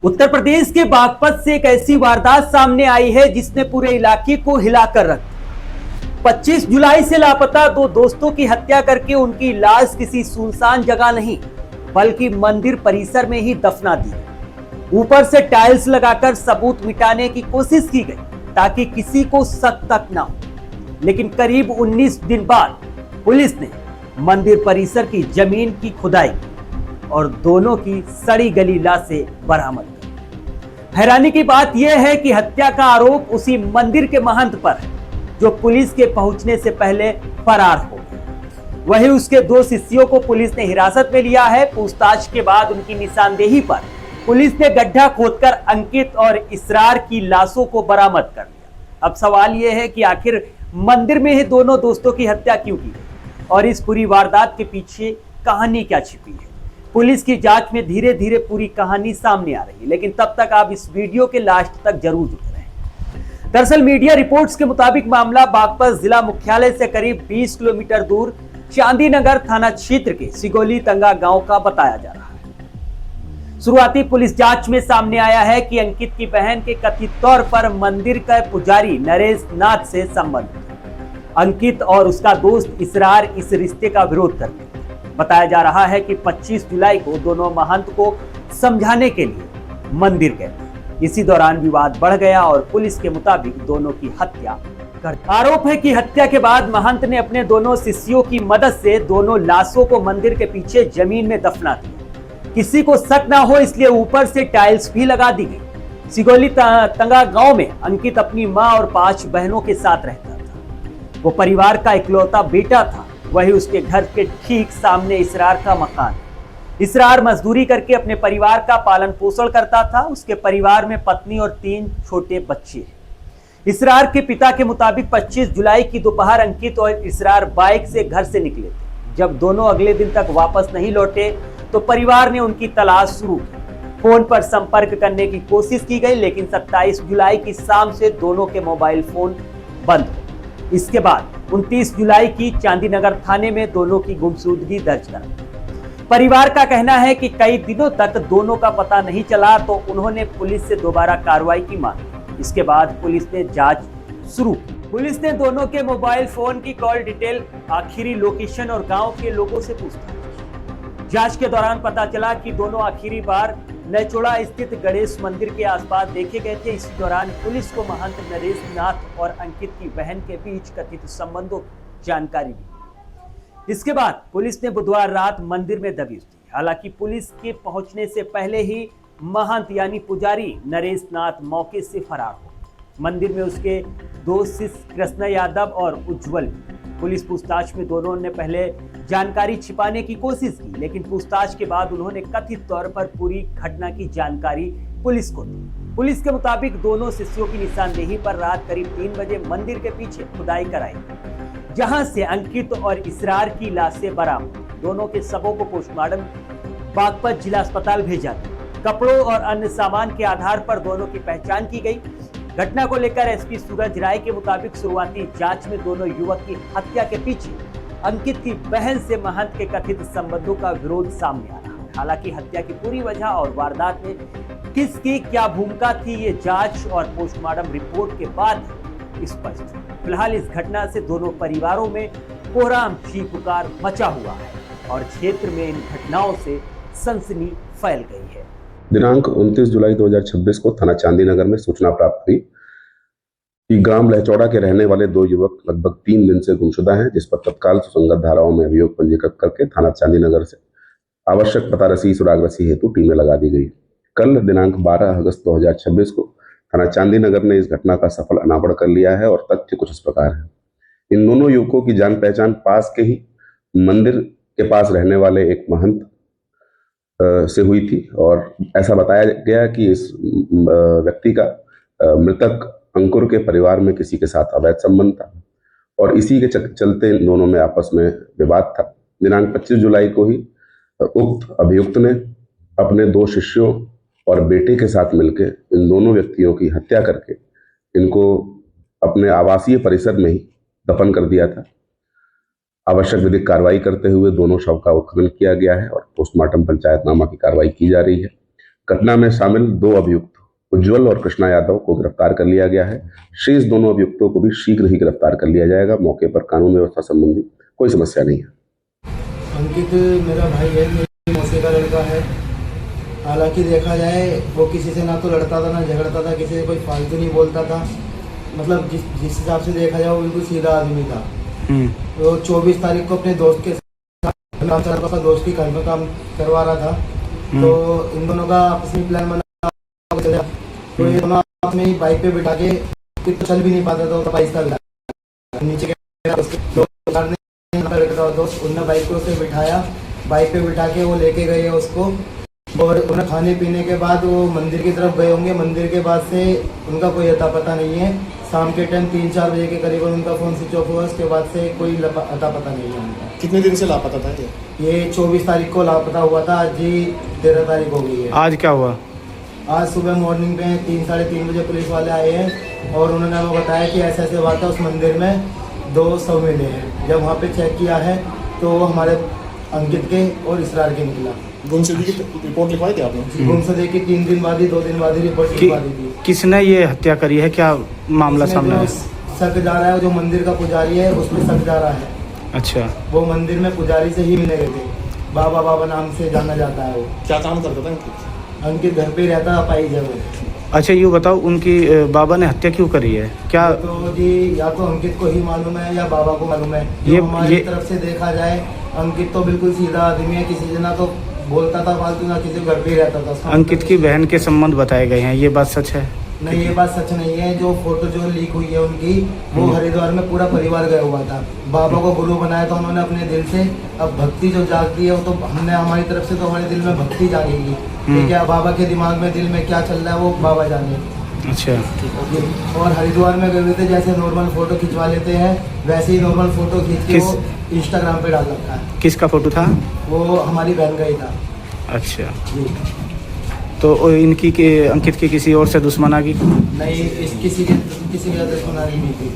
उत्तर प्रदेश के बागपत से एक ऐसी वारदात सामने आई है जिसने पूरे इलाके को हिलाकर रख दिया। 25 जुलाई से लापता दो दोस्तों की हत्या करके उनकी लाश किसी सुनसान जगह नहीं बल्कि मंदिर परिसर में ही दफना दी गई। ऊपर से टाइल्स लगाकर सबूत मिटाने की कोशिश की गई ताकि किसी को शक तक ना हो, लेकिन करीब 19 दिन बाद पुलिस ने मंदिर परिसर की जमीन की खुदाई और दोनों की सड़ी गली लाशें बरामद की। हैरानी की बात यह है कि हत्या का आरोप उसी मंदिर के महंत पर है जो पुलिस के पहुंचने से पहले फरार हो गए। वहीं उसके दो शिष्यों को पुलिस ने हिरासत में लिया है। पूछताछ के बाद उनकी निशानदेही पर पुलिस ने गड्ढा खोदकर अंकित और इसरार की लाशों को बरामद कर लिया। अब सवाल यह है कि आखिर मंदिर में ही दोनों दोस्तों की हत्या क्यों की गई और इस पूरी वारदात के पीछे कहानी क्या छिपी है। पुलिस की जांच में धीरे धीरे पूरी कहानी सामने आ रही है, लेकिन तब तक आप इस वीडियो के लास्ट तक जरूर जुड़े रहें। दरअसल मीडिया रिपोर्ट्स के मुताबिक मामला बागपत जिला मुख्यालय से करीब 20 किलोमीटर दूर चांदीनगर थाना क्षेत्र के सिगोली तंगा गांव का बताया जा रहा है। शुरुआती पुलिस जांच में सामने आया है कि अंकित की बहन के कथित तौर पर मंदिर का पुजारी नरेश नाथ से संबंध है। अंकित और उसका दोस्त इसरार इस रिश्ते का विरोध करते हैं। बताया जा रहा है कि 25 जुलाई को दोनों महंत को समझाने के लिए मंदिर गए। इसी दौरान विवाद बढ़ गया और पुलिस के मुताबिक दोनों की हत्या कर दी। आरोप है कि हत्या के बाद महंत ने अपने दोनों शिष्यों की मदद से दोनों लाशों को मंदिर के पीछे जमीन में दफना दिया। किसी को शक ना हो इसलिए ऊपर से टाइल्स भी लगा दी गई। सिगोली तंगा गांव में अंकित अपनी मां और 5 बहनों के साथ रहता था। वो परिवार का इकलौता बेटा था। वही उसके घर के ठीक सामने इसरार का मकान। इसरार मजदूरी करके अपने परिवार का पालन पोषण करता था। उसके परिवार में पत्नी और 3 छोटे बच्चे हैं। इसरार के पिता के मुताबिक 25 जुलाई की दोपहर अंकित और इसरार बाइक से घर से निकले थे। जब दोनों अगले दिन तक वापस नहीं लौटे तो परिवार ने उनकी तलाश शुरू की। फोन पर संपर्क करने की कोशिश की गई, लेकिन 27 जुलाई की शाम से दोनों के मोबाइल फोन बंद हो। इसके बाद 29 जुलाई की चांदीनगर थाने में दोनों की गुमशुदगी दर्ज करा। परिवार का कहना है कि कई दिनों तक दोनों का पता नहीं चला तो उन्होंने पुलिस से दोबारा कार्रवाई की मांग। इसके बाद पुलिस ने जांच शुरू की। पुलिस ने दोनों के मोबाइल फोन की कॉल डिटेल, आखिरी लोकेशन और गांव के लोगों से पूछताछ की। जांच के दौरान पता चला कि दोनों आखिरी बार नैचोड़ा स्थित गणेश मंदिर के आसपास देखे गए थे। इसी दौरान पुलिस को महंत नरेश नाथ और अंकित की बहन के बीच कथित संबंधों की जानकारी दी। इसके बाद पुलिस ने बुधवार रात मंदिर में दबिश दी। हालांकि पुलिस के पहुंचने से पहले ही महंत यानी पुजारी नरेश नाथ मौके से फरार हो। मंदिर में उसके 2 शिष्य कृष्ण यादव और उज्जवल। पुलिस पूछताछ में दोनों ने पहले जानकारी छिपाने की कोशिश की, लेकिन पूछताछ के बाद उन्होंने कथित तौर पर पूरी घटना की जानकारी पुलिस को दी। पुलिस के मुताबिक दोनों शिष्यों की निशानदेही पर रात करीब 3 बजे मंदिर के पीछे खुदाई कराई, जहां से अंकित और इसरार की लाशें बरामद। दोनों के शवों को पोस्टमार्टम बागपत जिला अस्पताल भेजा गया। कपड़ों और अन्य सामान के आधार पर दोनों की पहचान की गई। घटना को लेकर एसपी सूरज राय के मुताबिक शुरुआती जांच में दोनों युवक की हत्या के पीछे अंकित की बहन से महंत के कथित संबंधों का विरोध सामने आ रहा है। हालांकि हत्या की पूरी वजह और वारदात में किसकी क्या भूमिका थी, ये जांच और पोस्टमार्टम रिपोर्ट के बाद स्पष्ट। फिलहाल इस घटना से दोनों परिवारों में कोहराम चीखपुकार मचा हुआ है और क्षेत्र में इन घटनाओं से सनसनी फैल गई है। दिनांक 29 जुलाई 2026 को थाना चांदीनगर में सूचना प्राप्त हुई कि ग्राम लहचौड़ा के रहने वाले 2 युवक लगभग 3 दिन से गुमशुदा हैं, जिस पर तत्काल सुसंगत धाराओं में अभियोग पंजीकृत करके थाना चांदीनगर से आवश्यक पता रसी सुराग रसी हेतु टीमें लगा दी गई। कल दिनांक 12 अगस्त 2026 को थाना चांदीनगर ने इस घटना का सफल अनावरण कर लिया है और तथ्य कुछ इस प्रकार है। इन दोनों युवकों की जान पहचान पास के ही मंदिर के पास रहने वाले एक महंत से हुई थी और ऐसा बताया गया कि इस व्यक्ति का मृतक अंकुर के परिवार में किसी के साथ अवैध संबंध था और इसी के चलते इन दोनों में आपस में विवाद था। दिनांक 25 जुलाई को ही उक्त अभियुक्त ने अपने 2 शिष्यों और बेटे के साथ मिलकर इन दोनों व्यक्तियों की हत्या करके इनको अपने आवासीय परिसर में ही दफन कर दिया था। आवश्यक विधिक कार्रवाई करते हुए दोनों शव का उत्खनन किया गया है और पोस्टमार्टम पंचायतनामा की कार्रवाई की जा रही है। घटना में शामिल 2 अभियुक्त उज्जवल और कृष्णा यादव को गिरफ्तार कर लिया गया है। शेष दोनों अभियुक्तों को भी शीघ्र ही गिरफ्तार कर लिया जाएगा। मौके पर कानून व्यवस्था संबंधी कोई समस्या नहीं है। अंकित मेरा भाई है, मेरी मौसी का लड़का है। हालांकि देखा जाए वो किसी से ना तो लड़ता था ना झगड़ता था, किसी से कोई फालतू नहीं बोलता था। मतलब जिस हिसाब से देखा जाए वो बिल्कुल सीधा आदमी था। वो 24 तारीख को अपने दोस्त के साथ दोस्त की घर में काम करवा रहा था, तो इन दोनों का आपस में प्लान बना, तो ये दोनों अपनी बाइक पे बिठा के तो चल भी नहीं पाता था, तो बाइक का नीचे दोस्त उन्होंने बाइक को उसे बिठाया, बाइक पे बिठा के वो लेके गए उसको, और उन्हें खाने पीने के बाद वो मंदिर की तरफ गए होंगे। मंदिर के बाद से उनका कोई अता पता नहीं है। शाम के टाइम 3-4 बजे के करीब उनका फ़ोन स्विच ऑफ हुआ। उसके बाद से कोई अता पता नहीं है उनका। कितने दिन से लापता था ये 24 तारीख को लापता हुआ था, आज ही 13 तारीख हो गई है। आज क्या हुआ? आज सुबह मॉर्निंग में 3-3:30 बजे पुलिस वाले आए हैं और उन्होंने हमें बताया कि ऐसे ऐसे बात है, उस मंदिर में 2 शव मिले हैं। जब वहाँ पे चेक किया है तो हमारे अंकित के और इसरार के निकला। गुमशुदगी की रिपोर्ट लिखवाई थी आपने? गुमशुदगी की 3 दिन बाद ही 2 दिन बाद ही रिपोर्ट लिखवा दी थी। किसने ये हत्या करी है, क्या मामला सामने है? शक जा रहा है, जो मंदिर का पुजारी है उसमें शक जा रहा है। अच्छा, वो मंदिर में पुजारी से ही मिले गए थे, बाबा नाम से जाना जाता है वो। क्या काम करता था अंकित घर पे रहता है अपाई जगह। अच्छा, ये बताओ उनकी बाबा ने हत्या क्यों करी है? क्या तो जी या तो अंकित को ही मालूम है या बाबा को मालूम है। ये हमारी तरफ से देखा जाए अंकित तो बिल्कुल सीधा आदमी है, किसी से ना तो बोलता था फालतू, ना किसी घर पे ही रहता था। अंकित की बहन के संबंध बताए गए हैं, ये बात सच है? नहीं, ये बात सच नहीं है। जो फोटो जो लीक हुई है उनकी, वो हरिद्वार में पूरा परिवार गया हुआ था। बाबा को गुरु बनाया था उन्होंने अपने दिल से। अब भक्ति जो जागती है वो तो हमने हमारी तरफ से तो हमारे दिल में भक्ति जागेगी, ठीक है। बाबा के दिमाग में दिल में क्या चल रहा है वो बाबा जाने। अच्छा, और हरिद्वार में गए हुए थे, जैसे नॉर्मल फोटो खिंचवा लेते हैं वैसे ही नॉर्मल फोटो खींच के वो इंस्टाग्राम पे डाल रखा है। किसका फोटो था? वो हमारी बहन का ही था। अच्छा, जी तो इनकी के अंकित की किसी और से दुश्मन आ गई? नहीं, किसी के दुश्मनारी नहीं थी।